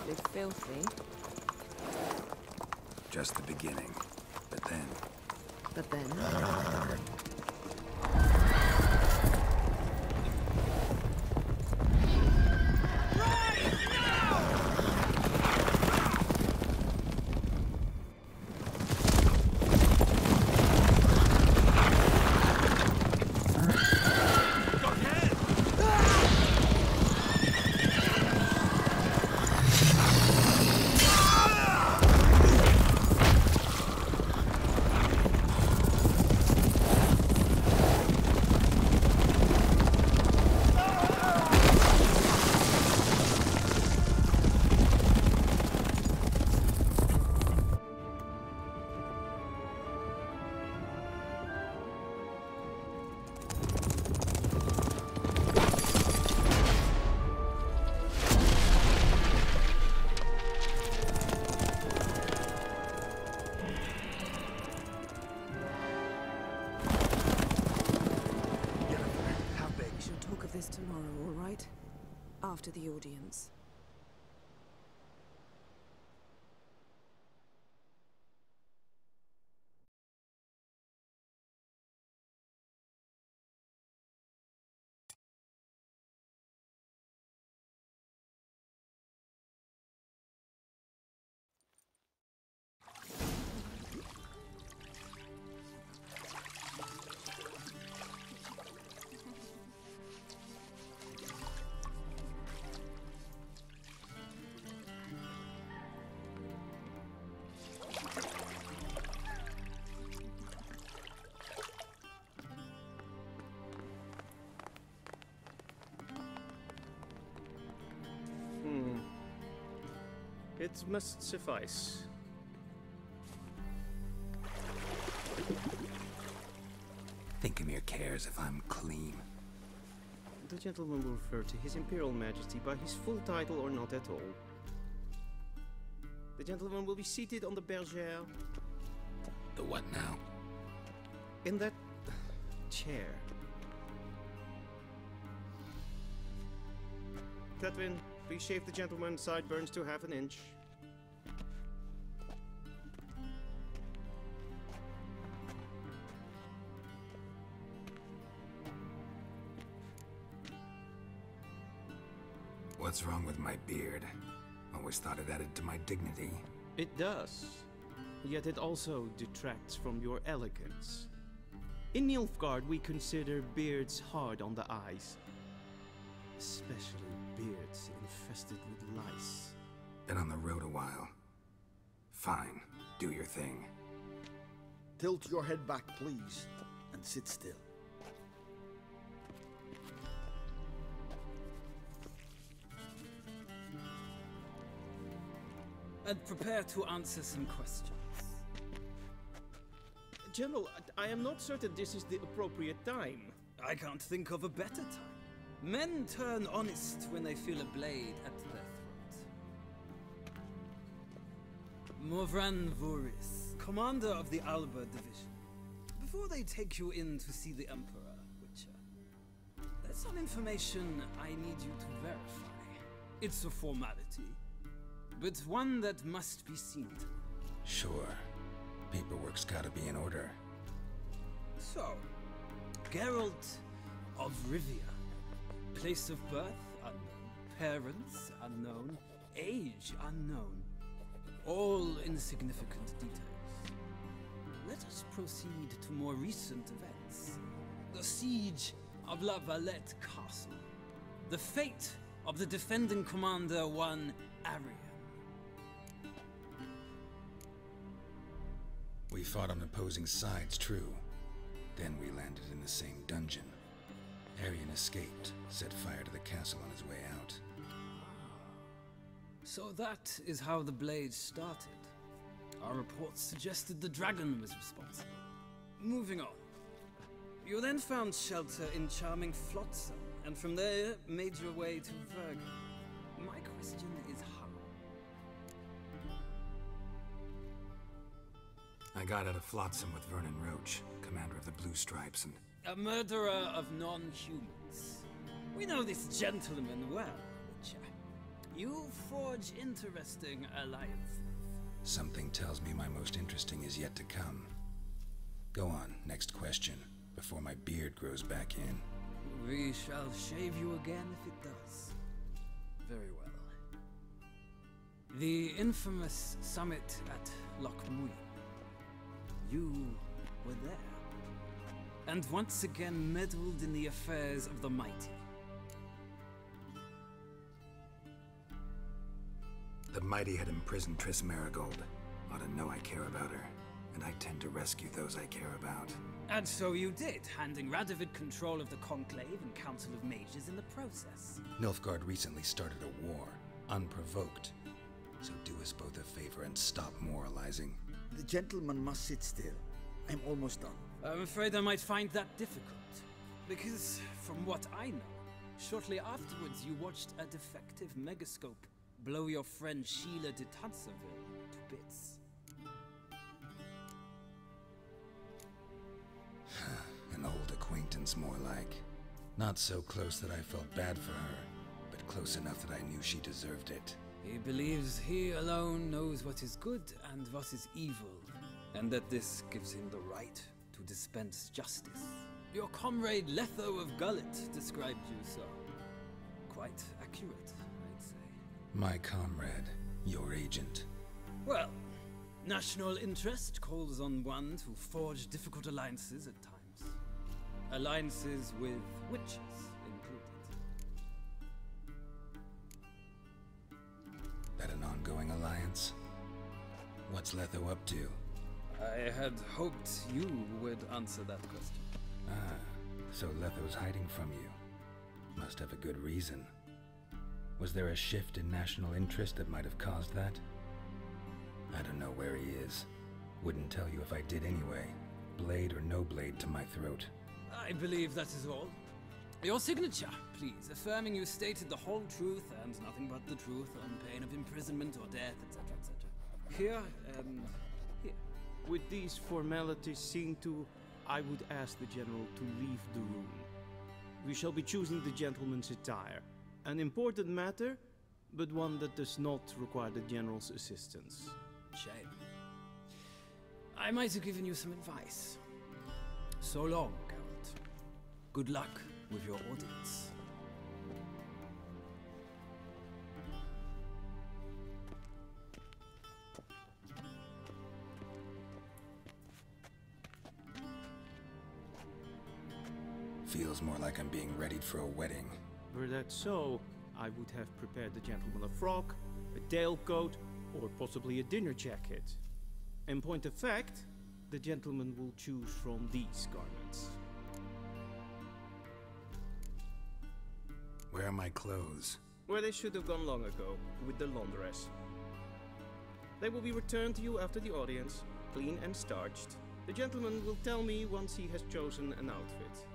bit filthy. Just the beginning. But then... But then... Tomorrow, all right? After the audience. It must suffice. Think EMHYR cares if I'm clean. The gentleman will refer to His Imperial Majesty by his full title or not at all. The gentleman will be seated on the bergère. The what now? In that... chair. Catwin, please shave the gentleman's sideburns to ½ an inch. What's wrong with my beard? Always thought it added to my dignity. It does. Yet it also detracts from your elegance. In Nilfgaard, we consider beards hard on the eyes. Especially beards infested with lice. Been on the road a while. Fine, do your thing. Tilt your head back, please, and sit still. And prepare to answer some questions. General, I am not certain this is the appropriate time. I can't think of a better time. Men turn honest when they feel a blade at their throat. Morvran Voris, commander of the Alba Division. Before they take you in to see the Emperor, Witcher, there's some information I need you to verify. It's a formality, but one that must be seen to. Sure. Paperwork's gotta be in order. So, Geralt of Rivia. Place of birth unknown. Parents unknown. Age unknown. All insignificant details. Let us proceed to more recent events. The siege of La Valette Castle. The fate of the defending commander, one Arian. We fought on opposing sides, true. Then we landed in the same dungeon. Arian escaped, set fire to the castle on his way out. So that is how the Blade started. Our reports suggested the dragon was responsible. Moving on. You then found shelter in charming Flotsam, and from there made your way to Virgo. My question is how? I got out of Flotsam with Vernon Roach, commander of the Blue Stripes, and... A murderer of non-humans. We know this gentleman well, Witcher. You forge interesting alliances. Something tells me my most interesting is yet to come. Go on, next question, before my beard grows back in. We shall shave you again if it does. Very well. The infamous summit at Loch Muin. You were there. And once again meddled in the affairs of the mighty. The mighty had imprisoned Triss Merigold. Ought to know I care about her, and I tend to rescue those I care about. And so you did, handing Radovid control of the Conclave and Council of Mages in the process. Nilfgaard recently started a war, unprovoked. So do us both a favor and stop moralizing. The gentleman must sit still. I'm almost done. I'm afraid I might find that difficult. Because, from what I know, shortly afterwards you watched a defective megascope blow your friend Sheila de Tanserville to bits. An old acquaintance, more like. Not so close that I felt bad for her, but close enough that I knew she deserved it. He believes he alone knows what is good and what is evil, and that this gives him the right to dispense justice. Your comrade Letho of Gullet described you so. Quite accurate, I'd say. My comrade, your agent. Well, national interest calls on one to forge difficult alliances at times. Alliances with witches included. That an ongoing alliance? What's Letho up to? I had hoped you would answer that question. Ah, so Letho's hiding from you. Must have a good reason. Was there a shift in national interest that might have caused that? I don't know where he is. Wouldn't tell you if I did anyway. Blade or no blade to my throat. I believe that is all. Your signature, please, affirming you stated the whole truth and nothing but the truth on pain of imprisonment or death, etc., etc. Here, and here. With these formalities seen to, I would ask the General to leave the room. We shall be choosing the gentleman's attire. An important matter, but one that does not require the General's assistance. Shame. I might have given you some advice. So long, Geralt. Good luck with your audience. Feels more like I'm being readied for a wedding. Were that so, I would have prepared the gentleman a frock, a tailcoat, or possibly a dinner jacket. In point of fact, the gentleman will choose from these garments. Where are my clothes? Where they should have gone long ago, with the laundress. They will be returned to you after the audience, clean and starched. The gentleman will tell me once he has chosen an outfit.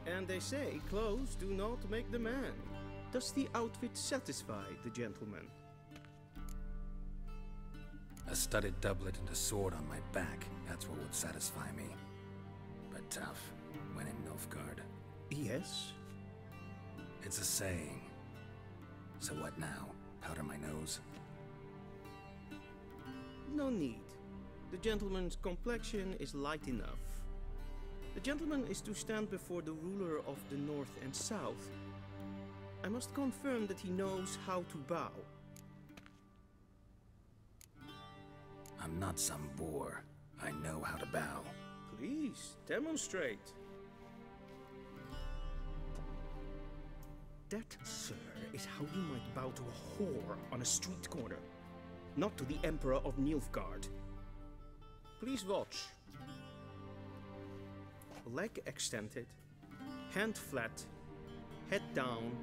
And they say clothes do not make the man. Does the outfit satisfy the gentleman? A studded doublet and a sword on my back, that's what would satisfy me. But tough, when in Nilfgaard. Yes? It's a saying. So what now? Powder my nose? No need. The gentleman's complexion is light enough. The gentleman is to stand before the ruler of the North and South. I must confirm that he knows how to bow. I'm not some boor. I know how to bow. Please, demonstrate. That, sir, is how you might bow to a whore on a street corner, not to the Emperor of Nilfgaard. Please watch. Leg extended, hand flat, head down,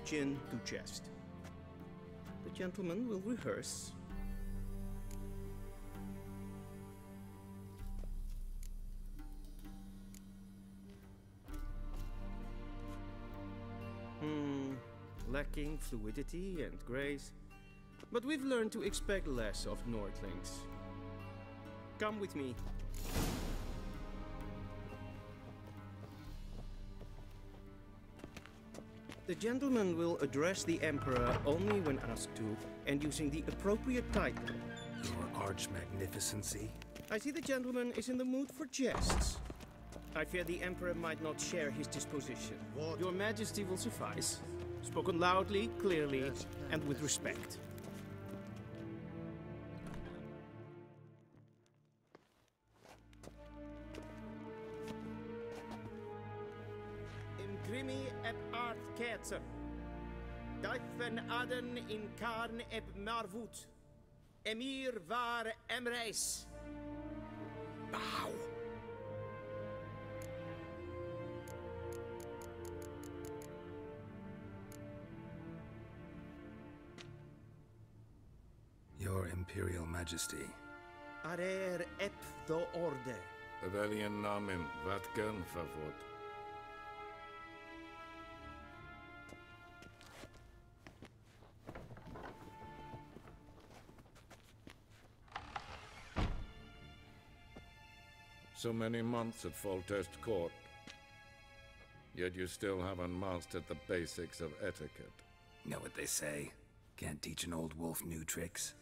chin to chest. The gentleman will rehearse. Lacking fluidity and grace, but we've learned to expect less of Nordlings. Come with me. The gentleman will address the Emperor only when asked to, and using the appropriate title. Your Arch-Magnificency? I see the gentleman is in the mood for jests. I fear the Emperor might not share his disposition. What? Your Majesty will suffice. Spoken loudly, clearly, and with respect. Imgrimi eb art ketzer. Dijven aden in karn eb marvoet. EMHYR EMREIS. Bow. Your Imperial Majesty. Arer ep the orde. Rebellion namen, Vatgen favor. So many months at Foltest Court, yet you still haven't mastered the basics of etiquette. Know what they say? Can't teach an old wolf new tricks.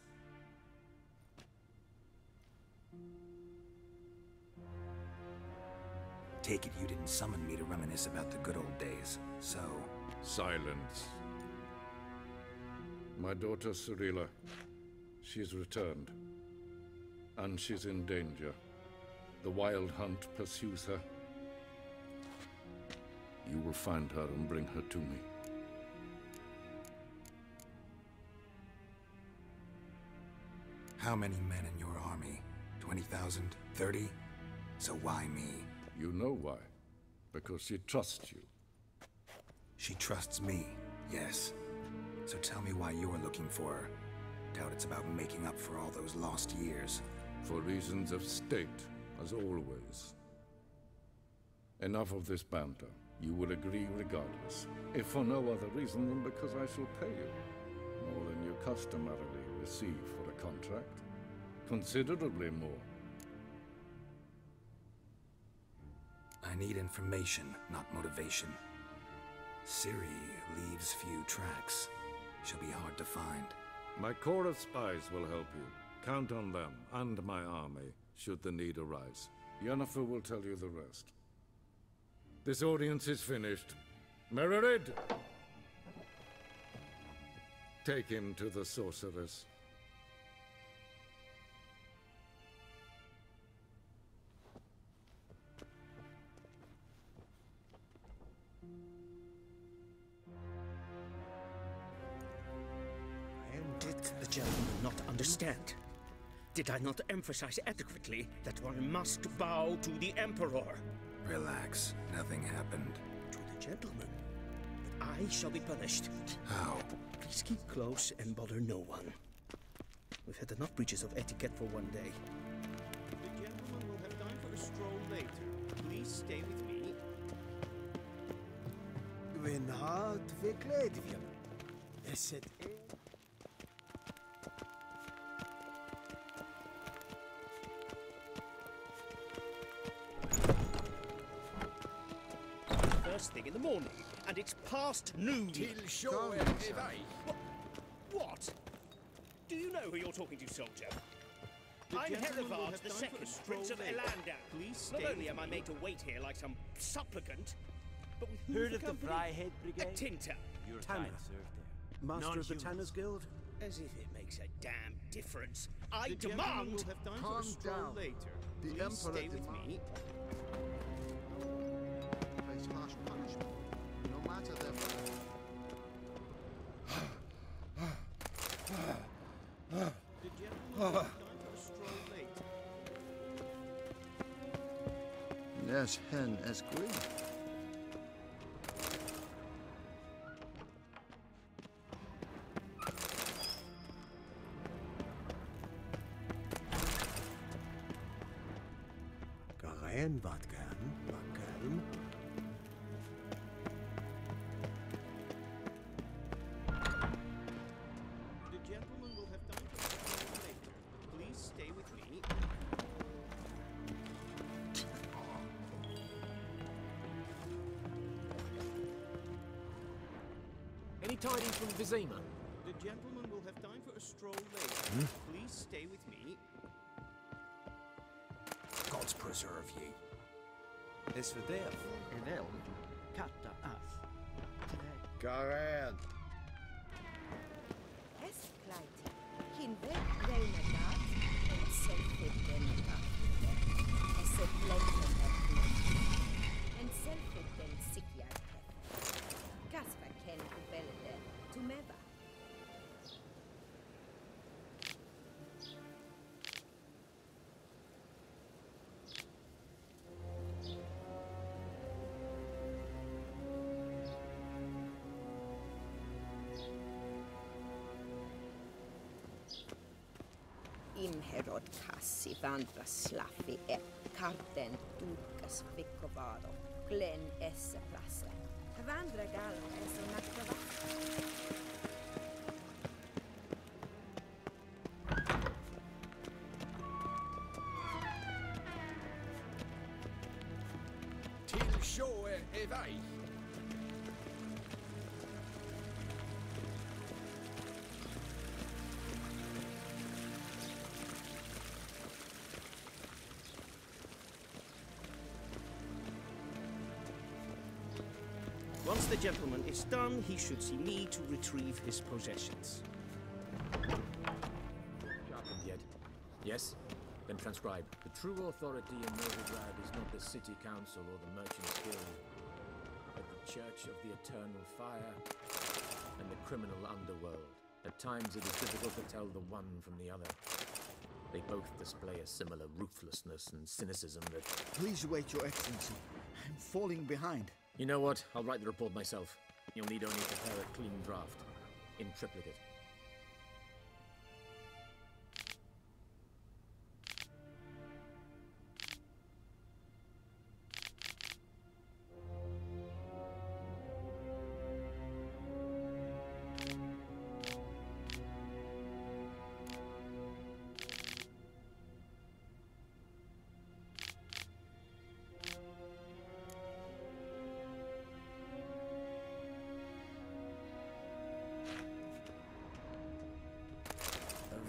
Take it you didn't summon me to reminisce about the good old days, so... Silence. My daughter Ciri, she's returned. And she's in danger. The Wild Hunt pursues her. You will find her and bring her to me. How many men in your army? 20,000? 30? So why me? You know why. Because she trusts you. She trusts me, yes. So tell me why you're looking for her. Doubt it's about making up for all those lost years. For reasons of state, as always. Enough of this banter. You will agree regardless. If for no other reason than because I shall pay you. More than you customarily receive for a contract. Considerably more. I need information, not motivation. Ciri leaves few tracks. She'll be hard to find. My corps of spies will help you. Count on them, and my army, should the need arise. Yennefer will tell you the rest. This audience is finished. MERIGOLD! Take him to the sorceress. Did the gentleman not understand? Did I not emphasize adequately that one must bow to the Emperor? Relax. Nothing happened. To the gentleman. But I shall be punished. How? Please keep close and bother no one. We've had enough breaches of etiquette for one day. The gentleman will have time for a stroll later. Please stay with me. When hard verkleed wir. Es het first thing in the morning, and it's past noon. What? Do you know who you're talking to, soldier? I'm Herivard the Second, Prince of Elandan. Please Not stay only with am I me. made to wait here like some supplicant, but with whom Heard for of the company? Fryhead A Brigade? tinter. Your Tanner. time served there. Master of the Tanners Guild? As if it makes a damn difference. I The gentleman will demand... have time for Calm a stroll down. later. The Please Emperor stay with demands- me. Face harsh punishment, no matter their fault. The gentleman will have time for a stroll later. Yes, hen as green. Garen Vatkan. The gentleman will have time for a stroll later. Please stay with me. Any tidings from Vizima? The gentleman will have time for a stroll later. Please stay with me. Gods preserve ye. Is for death. Evel, katta af. Garen! Esklaiti, hinve reinadat, en selfid denadat, eseplenken en selfid den sikjar Gaspa ken ubelde, tumeva. IMHYR kassi vandra slaffi karten tukas vikkovado, glen esse plasse. Vandra gallo esse nakrava. Till show evej! Once the gentleman is done, he should see me to retrieve his possessions. Sharpened yet? Yes? Then transcribe. The true authority in Novigrad is not the city council or the merchant's guild, but the Church of the Eternal Fire and the criminal underworld. At times it is difficult to tell the one from the other. They both display a similar ruthlessness and cynicism that... Please wait, Your Excellency. I'm falling behind. You know what? I'll write the report myself. You'll need only prepare a clean draft. In triplicate.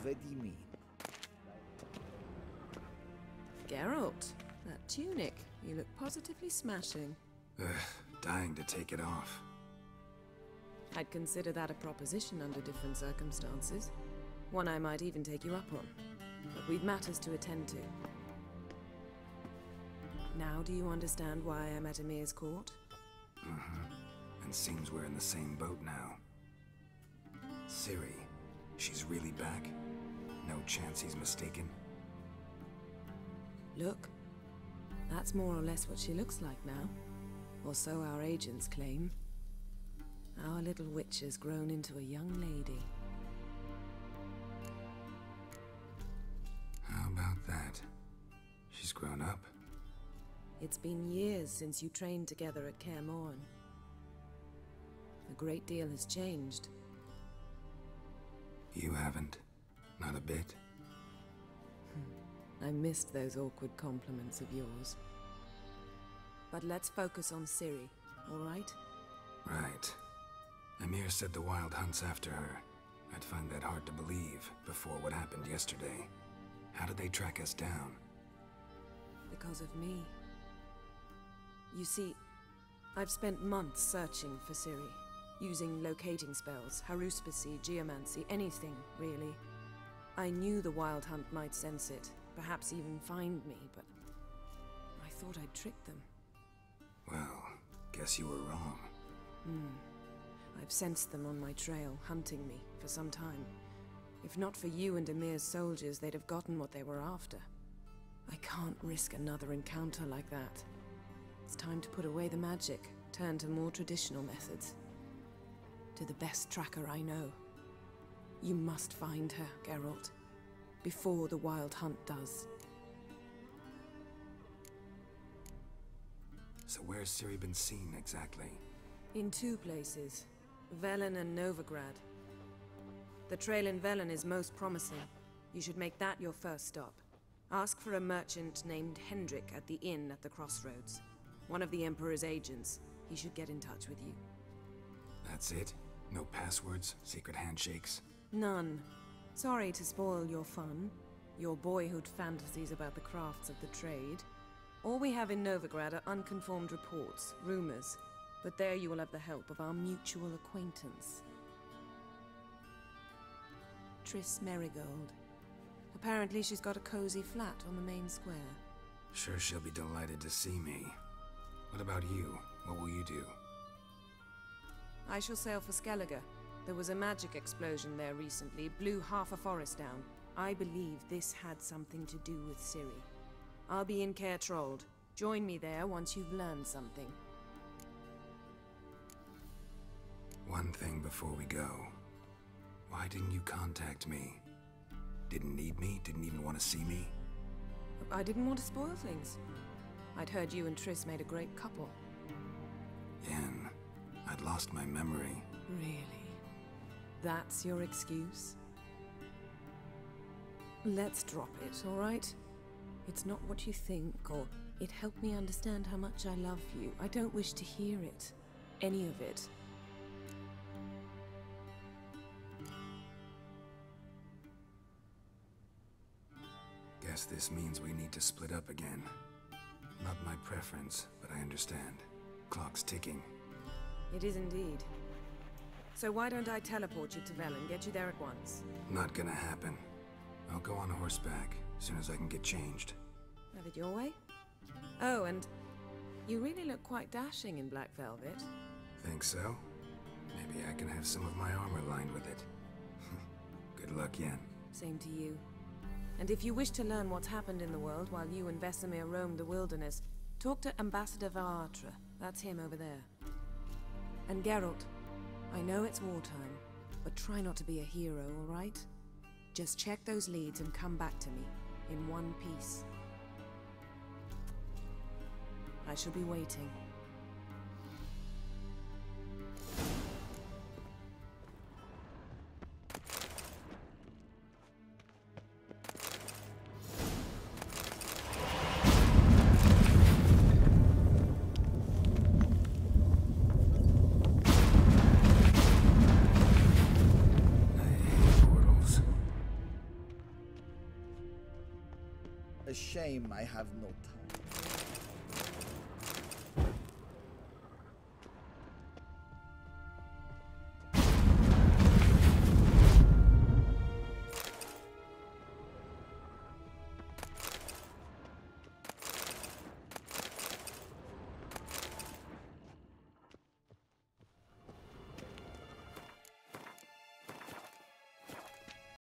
Vedimi. Geralt, that tunic. You look positively smashing. Ugh, dying to take it off. I'd consider that a proposition under different circumstances. One I might even take you up on. But we've matters to attend to. Now do you understand why I'm at Emir's court? And seems we're in the same boat now. Ciri, she's really back? No chance he's mistaken? Look, that's more or less what she looks like now. Or so our agents claim. Our little witch has grown into a young lady. How about that? She's grown up? It's been years since you trained together at Kaer Morhen. A great deal has changed. You haven't. Not a bit. I missed those awkward compliments of yours. But let's focus on Ciri. all right? Right. Emhyr said the Wild hunt's after her. I'd find that hard to believe before what happened yesterday. How did they track us down? Because of me. You see, I've spent months searching for Ciri, using locating spells, haruspicy, geomancy, anything, really. I knew the Wild Hunt might sense it, perhaps even find me, but I thought I'd tricked them. Well, guess you were wrong. I've sensed them on my trail, hunting me, for some time. If not for you and Emhyr's soldiers, they'd have gotten what they were after. I can't risk another encounter like that. It's time to put away the magic, turn to more traditional methods. To the best tracker I know. You must find her, Geralt. Before the Wild Hunt does. So where's Ciri been seen, exactly? In 2 places. Velen and Novigrad. The trail in Velen is most promising. You should make that your first stop. Ask for a merchant named Hendrik at the inn at the crossroads. One of the Emperor's agents. He should get in touch with you. That's it? No passwords? Secret handshakes? None. Sorry to spoil your fun. Your boyhood fantasies about the crafts of the trade. All we have in Novigrad are unconfirmed reports, rumors. But there you will have the help of our mutual acquaintance. TRISS Merigold. Apparently she's got a cozy flat on the main square. Sure she'll be delighted to see me. What about you? What will you do? I shall sail for Skellige. There was a magic explosion there recently, blew half a forest down. I believe this had something to do with Ciri. I'll be in Caer Trold. Join me there once you've learned something. One thing before we go. Why didn't you contact me? Didn't need me? Didn't even want to see me? I didn't want to spoil things. I'd heard you and Triss made a great couple. Yen, I'd lost my memory. Really? That's your excuse? Let's drop it, all right? It's not what you think, or it helped me understand how much I love you. I don't wish to hear it. Any of it. Guess this means we need to split up again. Not my preference, but I understand. Clock's ticking. It is indeed. So why don't I teleport you to Velen, get you there at once? Not gonna happen. I'll go on horseback, as soon as I can get changed. Have it your way? Oh, and you really look quite dashing in black velvet. Think so? Maybe I can have some of my armor lined with it. Good luck, Yen. Same to you. And if you wish to learn what's happened in the world while you and Vesemir roamed the wilderness, talk to Ambassador Varatra. That's him over there. And Geralt, I know it's wartime, but try not to be a hero, all right? Just check those leads and come back to me, in one piece. I shall be waiting. A shame I have no